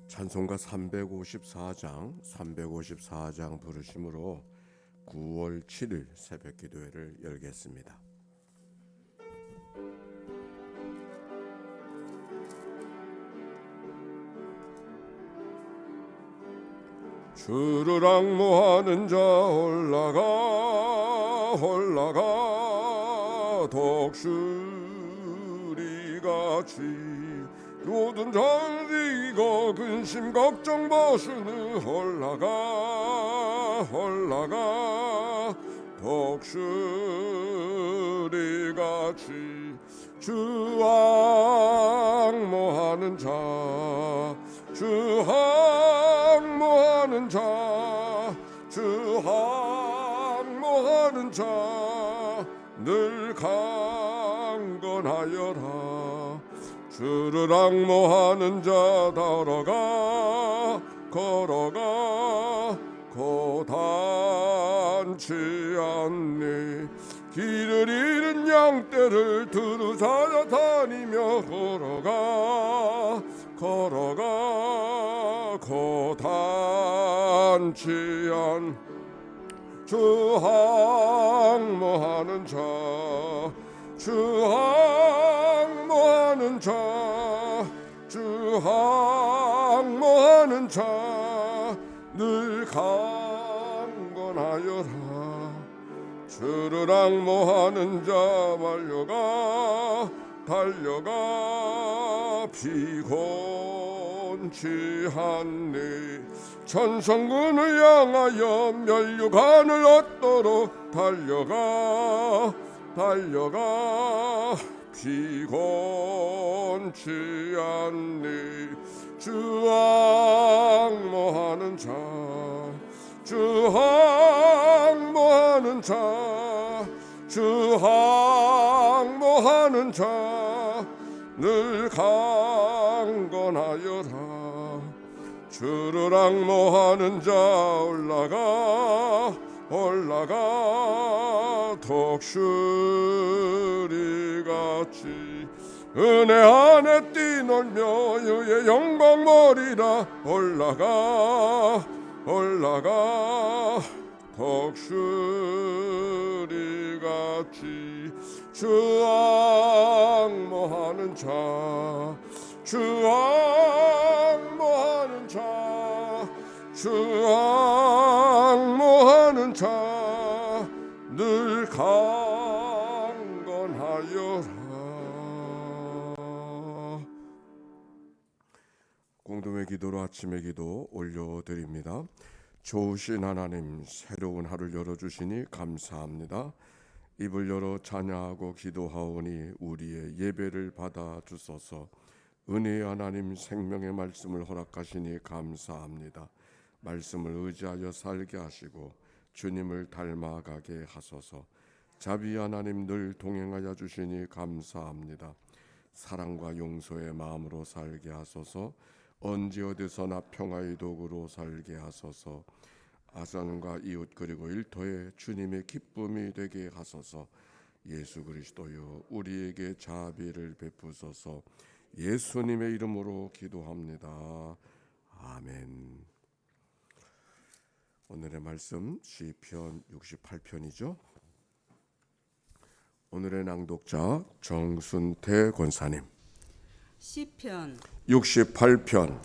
찬송가 354장 부르심으로 9월 7일 새벽 기도회를 열겠습니다. 주를 앙모하는 자 올라가 독수리같이 모든 자리가 근심 걱정 벗으니 올라가 독수리같이 주 앙모하는 자 늘 강건하여라. 주를 앙모하는 자 걸어가 고단치 않니. 길을 잃은 양떼를 두루 찾아다니며 걸어가 고단치 않. 주 앙모하는 자 늘 강건하여라. 주를 앙모하는 자 달려가 피곤치 않니. 천성군을 향하여 면류관을 얻도록 달려가 피곤치 않니. 주 앙모하는 자 늘 강건하여라. 주를 앙모하는 자 올라가 독수리같이 은혜 안에 뛰놀며 주의 영광 머리라. 올라가 독수리같이 주 앙모하는 자 늘 강건하여라. 공동의 기도로 아침의 기도 올려드립니다. 좋으신 하나님, 새로운 하루를 열어주시니 감사합니다. 입을 열어 찬양하고 기도하오니 우리의 예배를 받아주소서. 은혜의 하나님, 생명의 말씀을 허락하시니 감사합니다. 말씀을 의지하여 살게 하시고 주님을 닮아가게 하소서. 자비 하나님, 늘 동행하여 주시니 감사합니다. 사랑과 용서의 마음으로 살게 하소서. 언제 어디서나 평화의 도구로 살게 하소서. 아산과 이웃 그리고 일터에 주님의 기쁨이 되게 하소서. 예수 그리스도여, 우리에게 자비를 베푸소서. 예수님의 이름으로 기도합니다. 아멘. 오늘의 말씀 시편 68편이죠. 오늘의 낭독자 정순태 권사님. 시편 68편.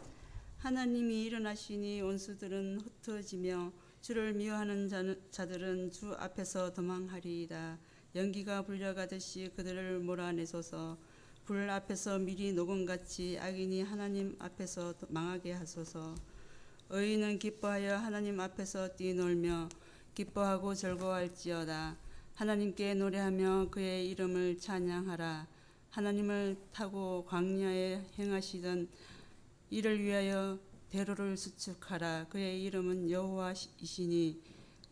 하나님이 일어나시니 원수들은 흩어지며 주를 미워하는 자들은 주 앞에서 도망하리이다. 연기가 불려가듯이 그들을 몰아내소서. 불 앞에서 밀이 녹음같이 악인이 하나님 앞에서 망하게 하소서. 의인은 기뻐하여 하나님 앞에서 뛰놀며 기뻐하고 즐거워할지어다. 하나님께 노래하며 그의 이름을 찬양하라. 하나님을 타고 광야에 행하시던 이를 위하여 대로를 수축하라. 그의 이름은 여호와이시니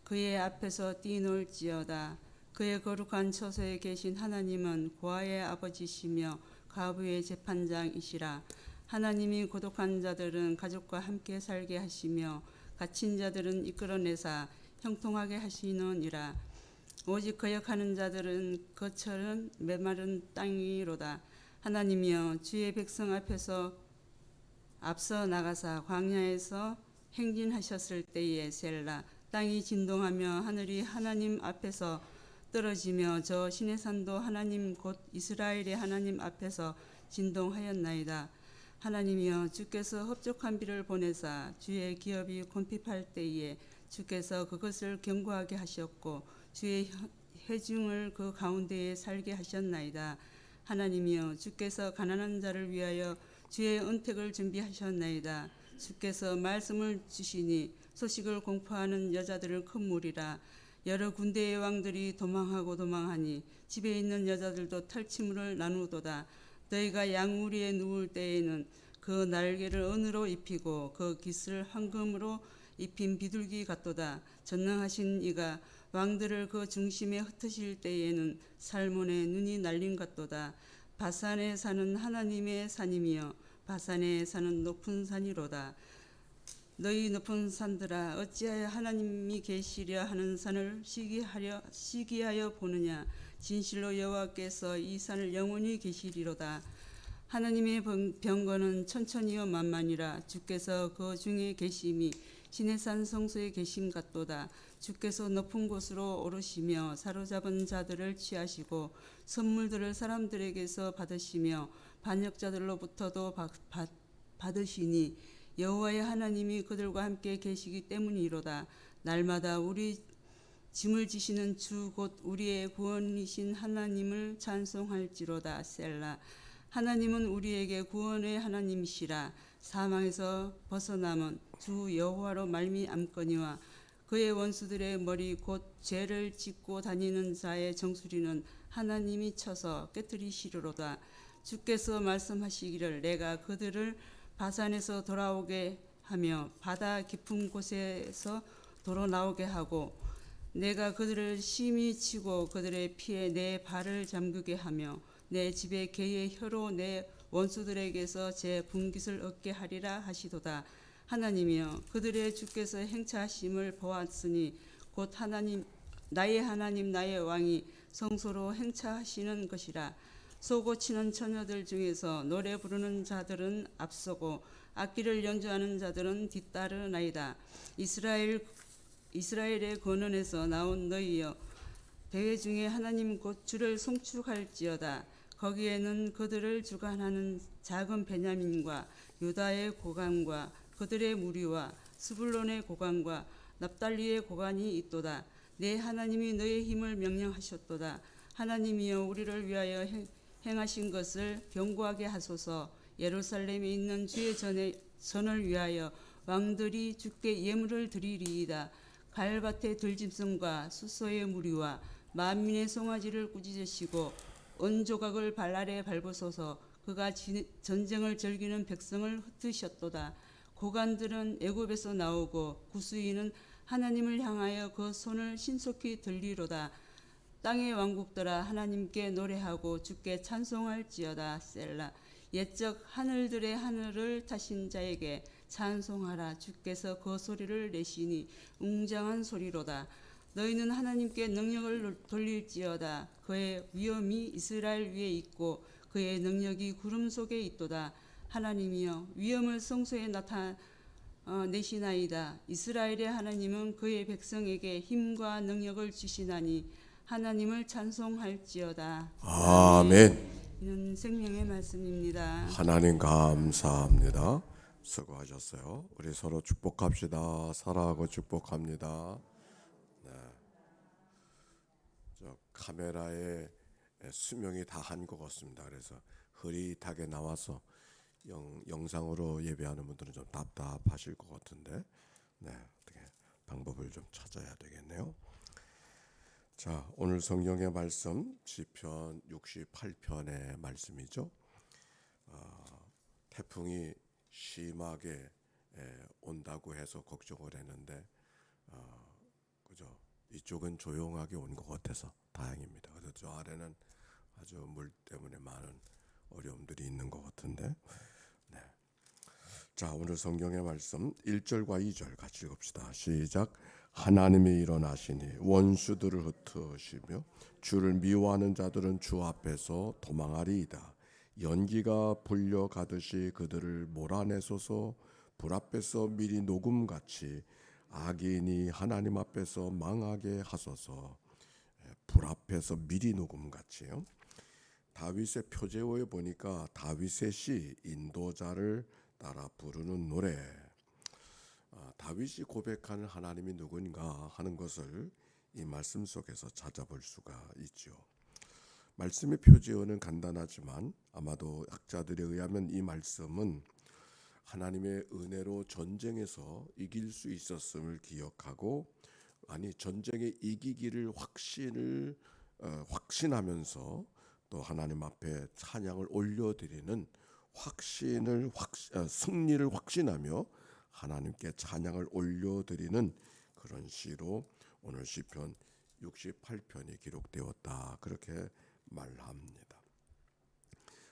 그의 앞에서 뛰놀지어다. 그의 거룩한 처소에 계신 하나님은 고아의 아버지시며 과부의 재판장이시라. 하나님이 고독한 자들은 가족과 함께 살게 하시며 갇힌 자들은 이끌어내사 형통하게 하시느니라. 오직 거역하는 자들은 거처는 메마른 땅이로다. 하나님이여, 주의 백성 앞에서 앞서 나가사 광야에서 행진하셨을 때에 셀라 땅이 진동하며 하늘이 하나님 앞에서 떨어지며 저 시내산도 하나님 곧 이스라엘의 하나님 앞에서 진동하였나이다. 하나님이여 주께서 흡족한 비를 보내사 주의 기업이 곤핍할 때에 주께서 그것을 견고하게 하셨고 주의 회중을 그 가운데에 살게 하셨나이다. 하나님이여 주께서 가난한 자를 위하여 주의 은택을 준비하셨나이다. 주께서 말씀을 주시니 소식을 공포하는 여자들을 큰 무리라. 여러 군대의 왕들이 도망하고 도망하니 집에 있는 여자들도 탈취물을 나누도다. 너희가 양우리에 누울 때에는 그 날개를 은으로 입히고 그 깃을 황금으로 입힌 비둘기 같도다. 전능하신 이가 왕들을 그 중심에 흩으실 때에는 살몬의 눈이 날림 같도다. 바산에 사는 하나님의 산임이여 바산에 사는 높은 산이로다. 너희 높은 산들아 어찌하여 하나님이 계시려 하는 산을 시기하여 보느냐. 진실로 여호와께서 이 산을 영원히 계시리로다. 하나님의 병거는 천천히요 만만이라. 주께서 그 중에 계심이 시내산 성소에 계심 같도다. 주께서 높은 곳으로 오르시며 사로잡은 자들을 취하시고 선물들을 사람들에게서 받으시며 반역자들로부터도 받으시니 여호와의 하나님이 그들과 함께 계시기 때문이로다. 날마다 우리 짐을 지시는 주 곧 우리의 구원이신 하나님을 찬송할지로다. 셀라. 하나님은 우리에게 구원의 하나님이시라. 사망에서 벗어남은 주 여호와로 말미암거니와 그의 원수들의 머리 곧 죄를 짓고 다니는 자의 정수리는 하나님이 쳐서 깨뜨리시리로다. 주께서 말씀하시기를 내가 그들을 바산에서 돌아오게 하며 바다 깊은 곳에서 도로 나오게 하고 내가 그들을 심히 치고 그들의 피에 내 발을 잠그게 하며 내 집에 개의 혀로 내 원수들에게서 제 분깃을 얻게 하리라 하시도다. 하나님이여 그들의 주께서 행차하심을 보았으니 곧 하나님 나의 하나님 나의 왕이 성소로 행차하시는 것이라. 소고치는 처녀들 중에서 노래 부르는 자들은 앞서고 악기를 연주하는 자들은 뒤따르나이다. 이스라엘의 권원에서 나온 너희여 대회 중에 하나님 곧 주를 송축할지어다. 거기에는 그들을 주관하는 작은 베냐민과 유다의 고관과 그들의 무리와 스불론의 고관과 납달리의 고관이 있도다. 내 하나님이 너의 힘을 명령하셨도다. 하나님이여 우리를 위하여 행하신 것을 견고하게 하소서. 예루살렘에 있는 주의 전을 위하여 왕들이 주께 예물을 드리리이다. 갈밭의 들짐승과 숫소의 무리와 만민의 송아지를 꾸짖으시고 은조각을 발날에 밟으소서. 그가 전쟁을 즐기는 백성을 흩으셨도다. 고관들은 애굽에서 나오고 구스인은 하나님을 향하여 그 손을 신속히 들리로다. 땅의 왕국들아 하나님께 노래하고 주께 찬송할지어다. 셀라. 옛적 하늘들의 하늘을 타신 자에게 찬송하라. 주께서 그 소리를 내시니 웅장한 소리로다. 너희는 하나님께 능력을 돌릴지어다. 그의 위엄이 이스라엘 위에 있고 그의 능력이 구름 속에 있도다. 하나님이여 위엄을 성소에 나타내시나이다. 이스라엘의 하나님은 그의 백성에게 힘과 능력을 주시나니 하나님을 찬송할지어다. 아멘. 이는 생명의 말씀입니다. 하나님 감사합니다. 수고하셨어요. 우리 서로 축복합시다. 사랑하고 축복합니다. 저 카메라에 수명이 다 한 것 같습니다. 그래서 흐릿하게 나와서 영상으로 예배하는 분들은 좀 답답하실 것 같은데, 어떻게 방법을 좀 찾아야 되겠네요. 자, 오늘 성경의 말씀 시편 68편의 말씀이죠. 태풍이 심하게 온다고 해서 걱정을 했는데, 그죠? 이쪽은 조용하게 온 것 같아서 다행입니다. 그래서 저 아래는 아주 물 때문에 많은 어려움들이 있는 것 같은데, 자, 오늘 성경의 말씀 1절과 2절 같이 읽읍시다. 시작. 하나님이 일어나시니 원수들을 흩으시며 주를 미워하는 자들은 주 앞에서 도망하리이다. 연기가 불려가듯이 그들을 몰아내소서. 불 앞에서 미리 녹음같이 악인이 하나님 앞에서 망하게 하소서. 불 앞에서 미리 녹음같이요. 다윗의 표제어에 보니까 다윗의 시 인도자를 따라 부르는 노래. 다윗이 고백하는 하나님이 누군가 하는 것을 이 말씀 속에서 찾아볼 수가 있죠. 말씀의 표제어는 간단하지만 아마도 학자들에 의하면 이 말씀은 하나님의 은혜로 전쟁에서 이길 수 있었음을 기억하고, 아니 전쟁에 이기기를 확신하면서 또 하나님 앞에 찬양을 올려드리는 승리를 확신하며 하나님께 찬양을 올려드리는 그런 시로 오늘 시편 68편이 기록되었다, 그렇게 말합니다.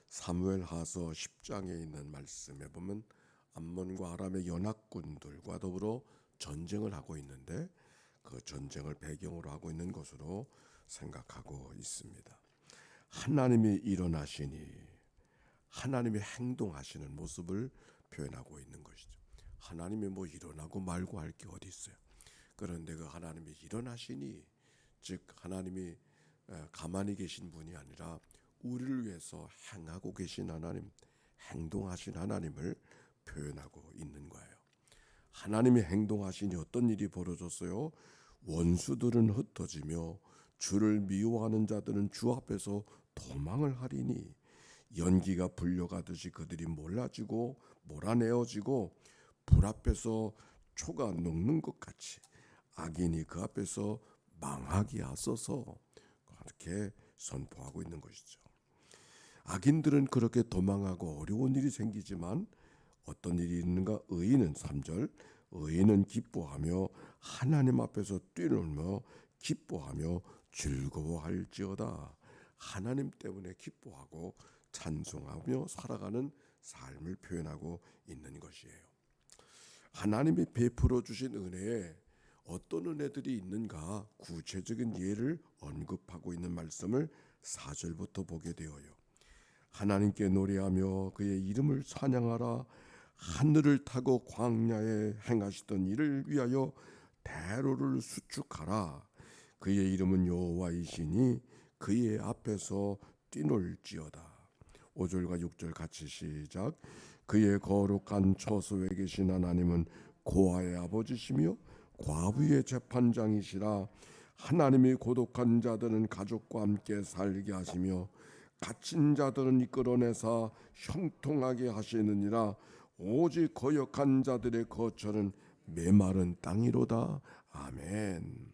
사무엘하서 10장에 있는 말씀에 보면 암몬과 아람의 연합군들과 더불어 전쟁을 하고 있는데 그 전쟁을 배경으로 하고 있는 것으로 생각하고 있습니다. 하나님이 일어나시니 하나님이 행동하시는 모습을 표현하고 있는 것이죠. 하나님이 뭐 일어나고 말고 할 게 어디 있어요. 그런데 그 하나님이 일어나시니, 즉 하나님이 가만히 계신 분이 아니라 우리를 위해서 행하고 계신 하나님, 행동하신 하나님을 표현하고 있는 거예요. 하나님이 행동하시니 어떤 일이 벌어졌어요? 원수들은 흩어지며 주를 미워하는 자들은 주 앞에서 도망을 하리니, 연기가 불려가듯이 그들이 몰아내어지고 불 앞에서 초가 녹는 것 같이 악인이 그 앞에서 망하게 하소서, 그렇게 선포하고 있는 것이죠. 악인들은 그렇게 도망하고 어려운 일이 생기지만 어떤 일이 있는가? 의인은 3절, 의인은 기뻐하며 하나님 앞에서 뛰놀며 기뻐하며 즐거워할지어다. 하나님 때문에 기뻐하고 찬송하며 살아가는 삶을 표현하고 있는 것이에요. 하나님이 베풀어 주신 은혜에 어떤 은혜들이 있는가 구체적인 예를 언급하고 있는 말씀을 4절부터 보게 되어요. 하나님께 노래하며 그의 이름을 찬양하라. 하늘을 타고 광야에 행하시던 일을 위하여 대로를 수축하라. 그의 이름은 여호와이시니 그의 앞에서 뛰놀지어다. 5절과 6절 같이 시작. 그의 거룩한 처소에 계신 하나님은 고아의 아버지시며 과부의 재판장이시라. 하나님이 고독한 자들은 가족과 함께 살게 하시며 갇힌 자들은 이끌어내사 형통하게 하시느니라. 오직 거역한 자들의 거처는 메마른 땅이로다. 아멘.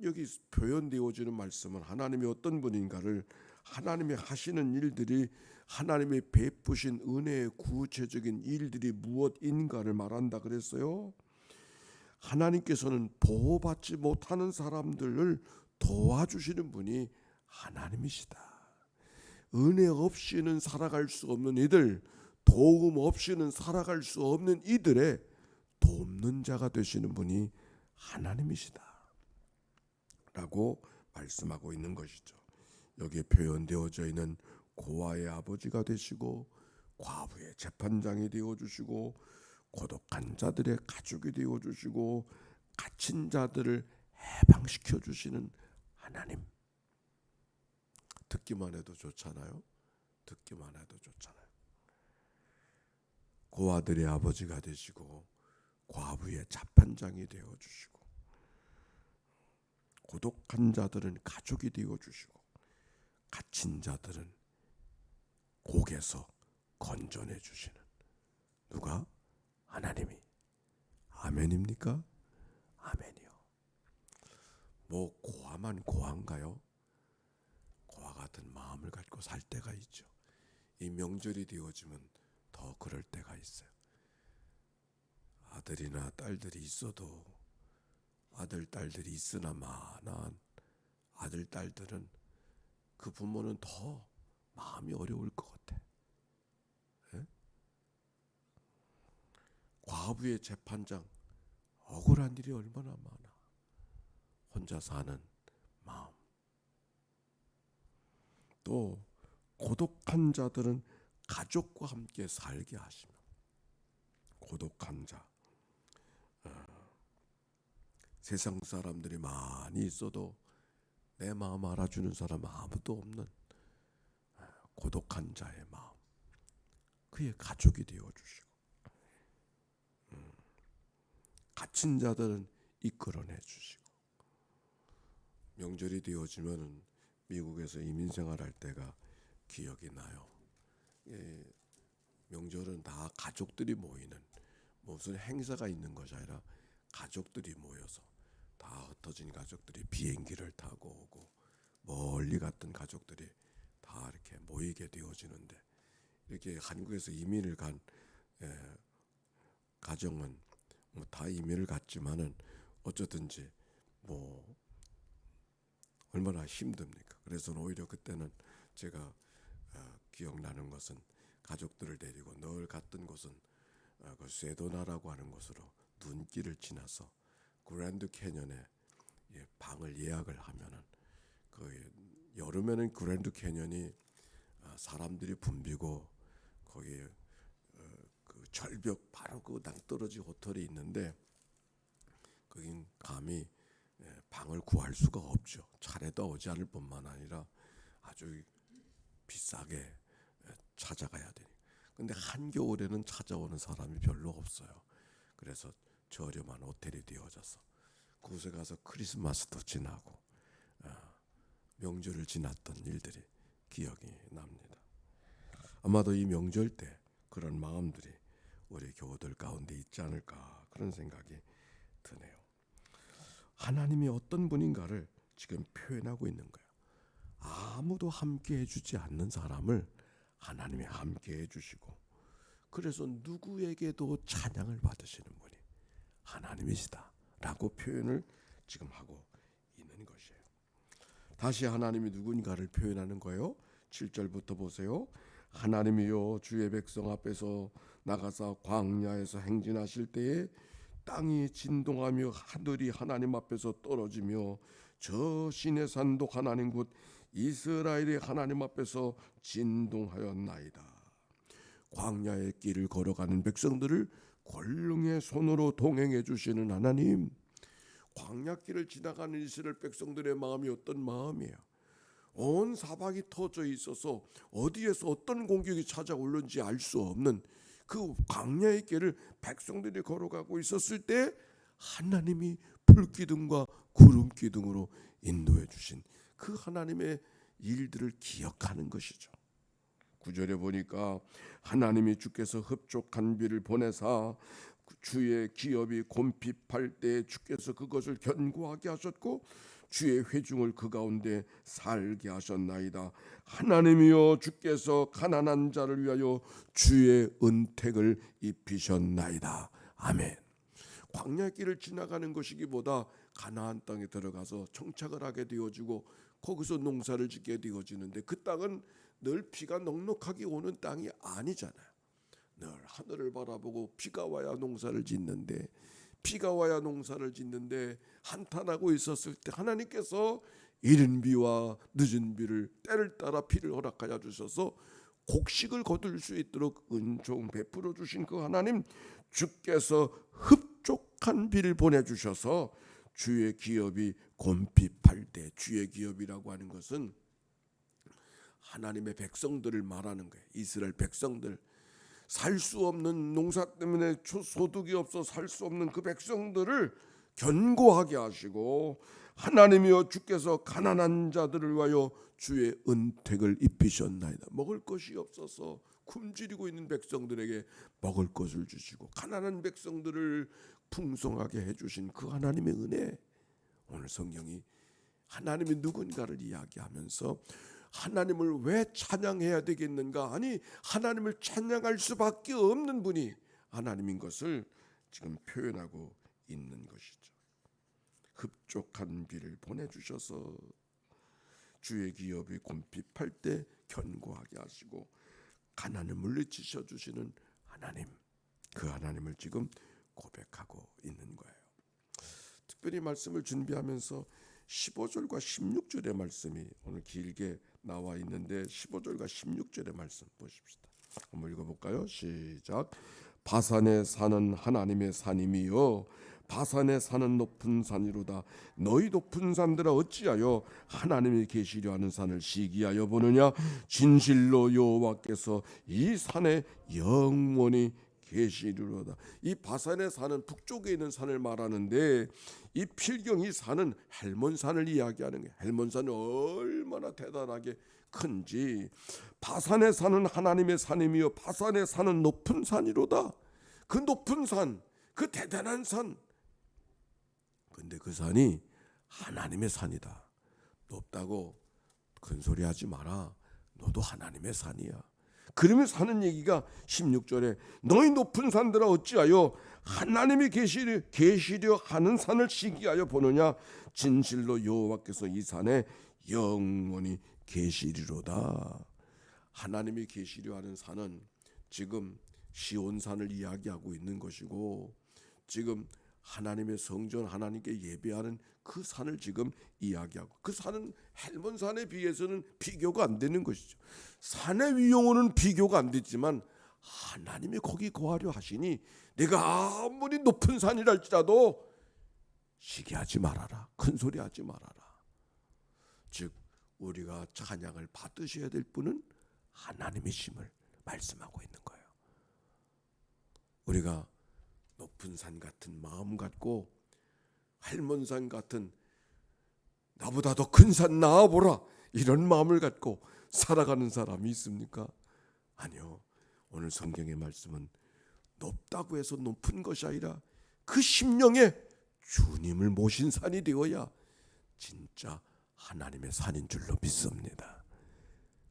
여기 표현되어지는 말씀은 하나님이 어떤 분인가를, 하나님이 하시는 일들이, 하나님이 베푸신 은혜의 구체적인 일들이 무엇인가를 말한다 그랬어요. 하나님께서는 보호받지 못하는 사람들을 도와주시는 분이 하나님이시다. 은혜 없이는 살아갈 수 없는 이들, 도움 없이는 살아갈 수 없는 이들의 돕는 자가 되시는 분이 하나님이시다 라고 말씀하고 있는 것이죠. 여기에 표현되어져 있는 고아의 아버지가 되시고 과부의 재판장이 되어주시고 고독한 자들의 가족이 되어주시고 갇힌 자들을 해방시켜 주시는 하나님. 듣기만 해도 좋잖아요. 듣기만 해도 좋잖아요. 고아들의 아버지가 되시고 과부의 재판장이 되어주시고 고독한 자들은 가족이 되어주시고 갇힌 자들은 곡에서 건져내 주시는, 누가? 하나님이. 아멘입니까? 아멘이요. 뭐 고아만 고아인가요? 고아 같은 마음을 갖고 살 때가 있죠. 이 명절이 되어지면 더 그럴 때가 있어요. 아들이나 딸들이 있어도, 아들 딸들이 있으나마나 아들 딸들은 그 부모는 더 마음이 어려울 것 같아. 예? 과부의 재판장, 억울한 일이 얼마나 많아. 혼자 사는 마음. 또 고독한 자들은 가족과 함께 살게 하시며, 고독한 자, 세상 사람들이 많이 있어도 내 마음 알아주는 사람 아무도 없는 고독한 자의 마음, 그의 가족이 되어주시고, 갇힌 자들은 이끌어내 주시고. 명절이 되어지면은 미국에서 이민 생활할 때가 기억이 나요. 명절은 다 가족들이 모이는, 무슨 행사가 있는 것이 아니라 가족들이 모여서, 다 흩어진 가족들이 비행기를 타고 오고 멀리 갔던 가족들이 다 이렇게 모이게 되어지는데, 이렇게 한국에서 이민을 간 가정은 뭐 다 이민을 갔지만은 어쩌든지 뭐 얼마나 힘듭니까? 그래서 오히려 그때는 제가 기억나는 것은, 가족들을 데리고 늘 갔던 곳은 그 세도나라고 하는 곳으로 눈길을 지나서 그랜드 캐년에 방을 예약을 하면은, 그 여름에는 그랜드 캐년이 사람들이 붐비고 거기에 그 절벽 바로 그 낭떠러지 호텔이 있는데, 거긴 감히 방을 구할 수가 없죠. 차례도 오지 않을 뿐만 아니라 아주 비싸게 찾아가야 되니. 근데 한겨울에는 찾아오는 사람이 별로 없어요. 그래서 저렴한 호텔이 되어져서 그곳에 가서 크리스마스도 지나고 명절을 지났던 일들이 기억이 납니다. 아마도 이 명절 때 그런 마음들이 우리 교우들 가운데 있지 않을까, 그런 생각이 드네요. 하나님이 어떤 분인가를 지금 표현하고 있는 거예요. 아무도 함께 해주지 않는 사람을 하나님이 함께 해주시고, 그래서 누구에게도 찬양을 받으시는 분이 하나님이시다 라고 표현을 지금 하고 있는 것이에요. 다시 하나님이 누군가를 표현하는 거예요. 7절부터 보세요. 하나님이여 주의 백성 앞에서 나가사 광야에서 행진하실 때에 땅이 진동하며 하늘이 하나님 앞에서 떨어지며 저 시내 산도 하나님 곧 이스라엘의 하나님 앞에서 진동하였나이다. 광야의 길을 걸어가는 백성들을 권능의 손으로 동행해 주시는 하나님, 광야길을 지나가는 이스라엘 백성들의 마음이 어떤 마음이에요? 온 사방이 터져 있어서 어디에서 어떤 공격이 찾아올는지 알 수 없는 그 광야의 길을 백성들이 걸어가고 있었을 때 하나님이 불기둥과 구름기둥으로 인도해 주신 그 하나님의 일들을 기억하는 것이죠. 9절에 보니까 하나님이 주께서 흡족한 비를 보내사 주의 기업이 곰핍할 때 주께서 그것을 견고하게 하셨고 주의 회중을 그 가운데 살게 하셨나이다. 하나님이여 주께서 가난한 자를 위하여 주의 은택을 입히셨나이다. 아멘. 광야길을 지나가는 것이기보다 가나안 땅에 들어가서 정착을 하게 되어지고 거기서 농사를 짓게 되어지는데, 그 땅은 늘 비가 넉넉하게 오는 땅이 아니잖아요. 늘 하늘을 바라보고 비가 와야 농사를 짓는데, 비가 와야 농사를 짓는데 한탄하고 있었을 때 하나님께서 이른 비와 늦은 비를 때를 따라 비를 허락하여 주셔서 곡식을 거둘 수 있도록 은총 베풀어 주신 그 하나님, 주께서 흡족한 비를 보내주셔서 주의 기업이 곰핍할 때, 주의 기업이라고 하는 것은 하나님의 백성들을 말하는 거예요. 이스라엘 백성들, 살 수 없는, 농사 때문에 소득이 없어 살 수 없는 그 백성들을 견고하게 하시고, 하나님이여 주께서 가난한 자들을 위하여 주의 은택을 입히셨나이다. 먹을 것이 없어서 굶주리고 있는 백성들에게 먹을 것을 주시고 가난한 백성들을 풍성하게 해주신 그 하나님의 은혜. 오늘 성경이 하나님이 누군가를 이야기하면서 하나님을 왜 찬양해야 되겠는가? 아니, 하나님을 찬양할 수밖에 없는 분이 하나님인 것을 지금 표현하고 있는 것이죠. 흡족한 비를 보내주셔서 주의 기업이 곰핍할 때 견고하게 하시고 가난을 물리치셔 주시는 하나님, 그 하나님을 지금 고백하고 있는 거예요. 특별히 말씀을 준비하면서 15절과 16절의 말씀이 오늘 길게 나와 있는데 15절과 16절의 말씀 보십시다. 한번 읽어볼까요? 시작. 바산에 사는 하나님의 산임이여 바산에 사는 높은 산이로다. 너희 높은 산들아 어찌하여 하나님이 계시려 하는 산을 시기하여 보느냐. 진실로 여호와께서 이 산에 영원히 계시리로다. 이 바산에 사는 북쪽에 있는 산을 말하는데 이 필경 이 산은 헬몬산을 이야기하는 거예요. 헬몬산이 얼마나 대단하게 큰지. 바산에 사는 하나님의 산이며 바산에 사는 높은 산이로다. 그 높은 산, 그 대단한 산. 근데 그 산이 하나님의 산이다. 높다고 큰 소리 하지 마라. 너도 하나님의 산이야. 그러면서 하는 얘기가 16절에 너희 높은 산들아 어찌하여 하나님이 계시려 하는 산을 시기하여 보느냐. 진실로 여호와께서 이 산에 영원히 계시리로다. 하나님이 계시려 하는 산은 지금 시온산을 이야기하고 있는 것이고, 지금 하나님의 성전, 하나님께 예배하는 그 산을 지금 이야기하고, 그 산은 헬몬산에 비해서는 비교가 안 되는 것이죠. 산의 위용으로는 비교가 안 되지만 하나님이 거기 거하려 하시니 내가 아무리 높은 산이랄지라도 시기하지 말아라. 큰 소리 하지 말아라. 즉 우리가 찬양을 받으셔야 될 분은 하나님이심을 말씀하고 있는 거예요. 우리가 높은 산 같은 마음 갖고 헬몬산 같은 나보다 더 큰 산 나와보라 이런 마음을 갖고 살아가는 사람이 있습니까? 아니요. 오늘 성경의 말씀은 높다고 해서 높은 것이 아니라 그 심령에 주님을 모신 산이 되어야 진짜 하나님의 산인 줄로 믿습니다.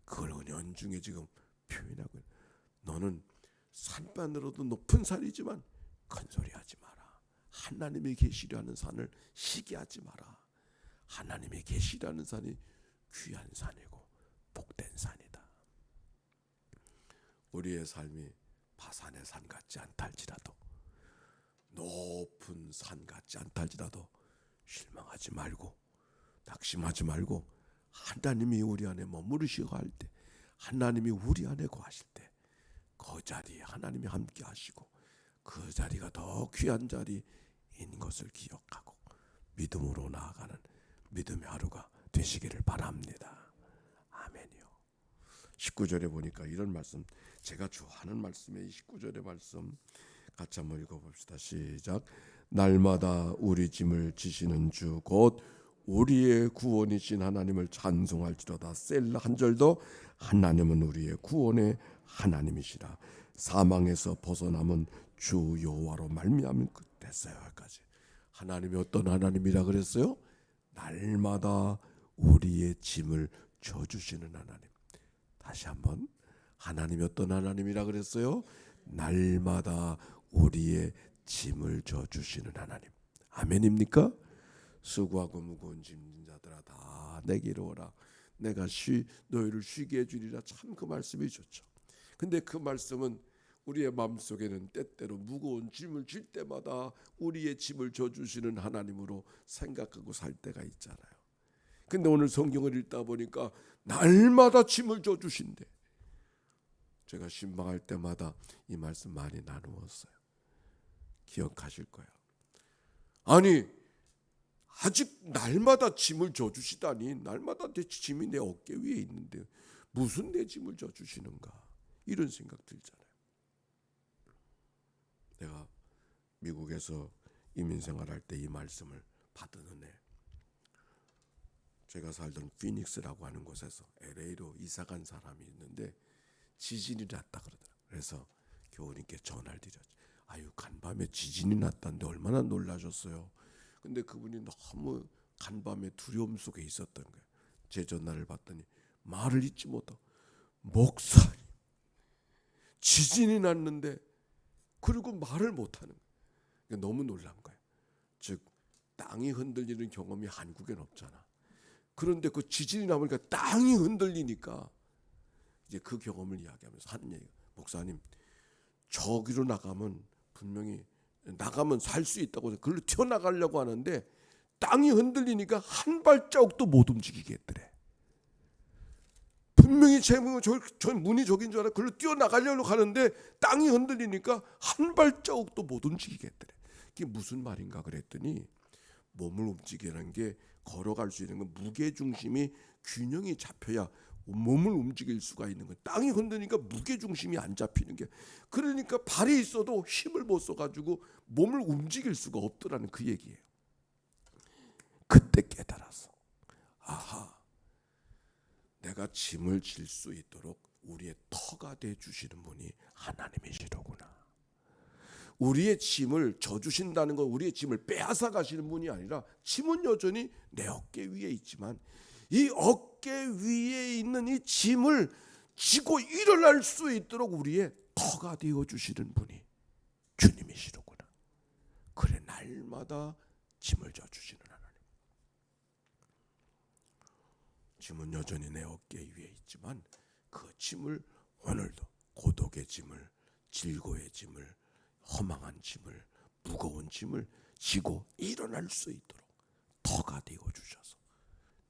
그걸 은연중에 지금 표현하고, 너는 산만으로도 높은 산이지만 큰 소리 하지 마라. 하나님이 계시려 하는 산을 시기하지 마라. 하나님이 계시려 하는 산이 귀한 산이고 복된 산이다. 우리의 삶이 바산의 산 같지 않다 할지라도, 높은 산 같지 않다 할지라도 실망하지 말고 낙심하지 말고, 하나님이 우리 안에 머무르시고 할 때, 하나님이 우리 안에 거하실 때 그 자리에 하나님이 함께 하시고 그 자리가 더 귀한 자리인 것을 기억하고 믿음으로 나아가는 믿음의 하루가 되시기를 바랍니다. 아멘이요. 19절에 보니까 이런 말씀, 제가 좋아하는 말씀의 19절의 말씀 같이 한번 읽어봅시다. 시작. 날마다 우리 짐을 지시는 주 곧 우리의 구원이신 하나님을 찬송할지로다. 셀라. 한 절 더. 하나님은 우리의 구원의 하나님이시라. 사망에서 벗어남은 주 여호와로 말미암은 됐어요. 여기까지. 하나님이 어떤 하나님이라 그랬어요? 날마다 우리의 짐을 져주시는 하나님. 다시 한번, 하나님이 어떤 하나님이라 그랬어요? 날마다 우리의 짐을 져주시는 하나님. 아멘입니까? 수고하고 무거운 짐진 자들아 다 내게로 오라. 내가 너희를 쉬게 해주리라. 참 그 말씀이 좋죠. 근데 그 말씀은 우리의 마음속에는 때때로 무거운 짐을 질 때마다 우리의 짐을 져주시는 하나님으로 생각하고 살 때가 있잖아요. 근데 오늘 성경을 읽다 보니까 날마다 짐을 져주신대. 제가 신방할 때마다 이 말씀 많이 나누었어요. 기억하실 거예요. 아니, 아직 날마다 짐을 져주시다니, 날마다 내 짐이 내 어깨 위에 있는데 무슨 내 짐을 져주시는가, 이런 생각 들잖아요. 내가 미국에서 이민생활할 때 이 말씀을 받은 은혜, 제가 살던 피닉스라고 하는 곳에서 LA로 이사간 사람이 있는데 지진이 났다 그러더라고요. 그래서 교우님께 전화를 드렸죠. 아유, 간밤에 지진이 났다는데 얼마나 놀라셨어요. 근데 그분이 너무 간밤에 두려움 속에 있었던 거예요. 제 전화를 받더니 말을 잊지 못하고, 목사님 지진이 났는데, 그리고 말을 못하는 거예요. 너무 놀란 거예요. 즉 땅이 흔들리는 경험이 한국엔 없잖아. 그런데 그 지진이 나니까 땅이 흔들리니까 이제 그 경험을 이야기하면서 하는 얘기가, 목사님 저기로 나가면 분명히 나가면 살 수 있다고 해서 그걸로 튀어나가려고 하는데 땅이 흔들리니까 한 발자국도 못 움직이게 했더래. 분명히 제 문이 저긴 줄 알아. 그걸 뛰어나가려고 하는데 땅이 흔들리니까 한 발자국도 못 움직이겠더래. 이게 무슨 말인가 그랬더니 몸을 움직이는 게 걸어갈 수 있는 건 무게 중심이 균형이 잡혀야 몸을 움직일 수가 있는 거예요. 땅이 흔드니까 무게 중심이 안 잡히는 게, 그러니까 발이 있어도 힘을 못 써가지고 몸을 움직일 수가 없더라는 그 얘기예요. 그때 깨달았어. 아하, 내가 짐을 질 수 있도록 우리의 터가 돼 주시는 분이 하나님이시로구나. 우리의 짐을 져주신다는 건 우리의 짐을 빼앗아 가시는 분이 아니라, 짐은 여전히 내 어깨 위에 있지만 이 어깨 위에 있는 이 짐을 지고 일어날 수 있도록 우리의 터가 되어 주시는 분이 주님이시로구나. 그래, 날마다 짐을 져주시는 하나님. 짐은 여전히 내 어깨 위에 있지만 그 짐을 오늘도 고독의 짐을, 질고의 짐을, 허망한 짐을, 무거운 짐을 지고 일어날 수 있도록 터가 되어 주셔서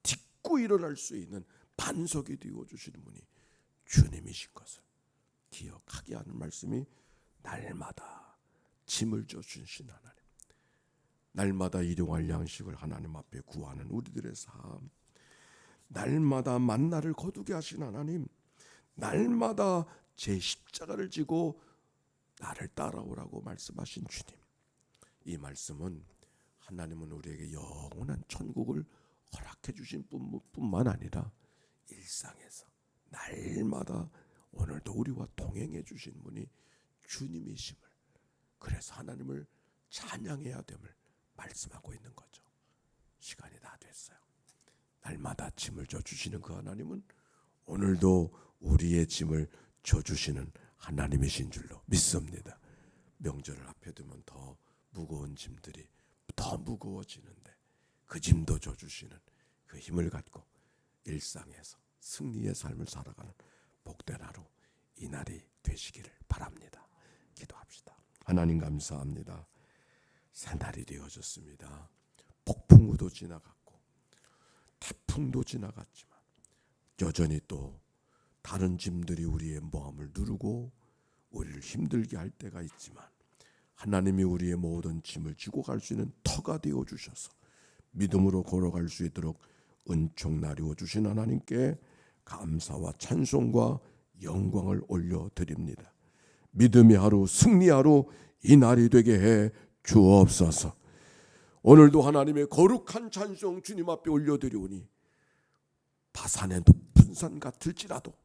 딛고 일어날 수 있는 반석이 되어 주시는 분이 주님이신 것을 기억하게 하는 말씀이, 날마다 짐을 져주신 하나님, 날마다 일용할 양식을 하나님 앞에 구하는 우리들의 삶, 날마다 만나를 거두게 하신 하나님, 날마다 제 십자가를 지고 나를 따라오라고 말씀하신 주님, 이 말씀은 하나님은 우리에게 영원한 천국을 허락해 주신 뿐만 아니라 일상에서 날마다 오늘도 우리와 동행해 주신 분이 주님이심을, 그래서 하나님을 찬양해야 됨을 말씀하고 있는 거죠. 시간이 다 됐어요. 날마다 짐을 져주시는 그 하나님은 오늘도 우리의 짐을 져주시는 하나님이신 줄로 믿습니다. 명절을 앞에 두면 더 무거운 짐들이 더 무거워지는데 그 짐도 져주시는 그 힘을 갖고 일상에서 승리의 삶을 살아가는 복된 하루, 이 날이 되시기를 바랍니다. 기도합시다. 하나님 감사합니다. 새날이 되어졌습니다. 폭풍우도 지나갔고 태풍도 지나갔지만 여전히 또 다른 짐들이 우리의 마음을 누르고 우리를 힘들게 할 때가 있지만, 하나님이 우리의 모든 짐을 지고 갈 수 있는 터가 되어 주셔서 믿음으로 걸어갈 수 있도록 은총 나누어 주신 하나님께 감사와 찬송과 영광을 올려드립니다. 믿음의 하루, 승리 하루, 이 날이 되게 해 주옵소서. 오늘도 하나님의 거룩한 찬송 주님 앞에 올려드리오니 바산의 높은 산 같을지라도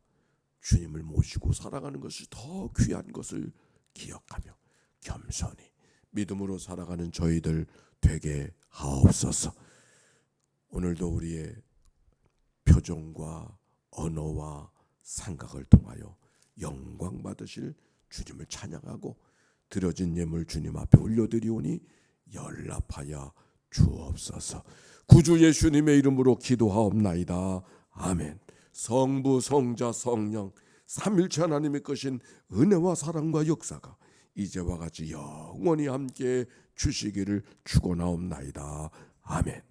주님을 모시고 살아가는 것이 더 귀한 것을 기억하며 겸손히 믿음으로 살아가는 저희들 되게 하옵소서. 오늘도 우리의 표정과 언어와 생각을 통하여 영광 받으실 주님을 찬양하고 드려진 예물 주님 앞에 올려드리오니 연락하여 주옵소서. 구주 예수님의 이름으로 기도하옵나이다. 아멘. 성부, 성자, 성령 삼일체 하나님의 것인 은혜와 사랑과 역사가 이제와 같이 영원히 함께 주시기를 축원하옵나이다. 아멘.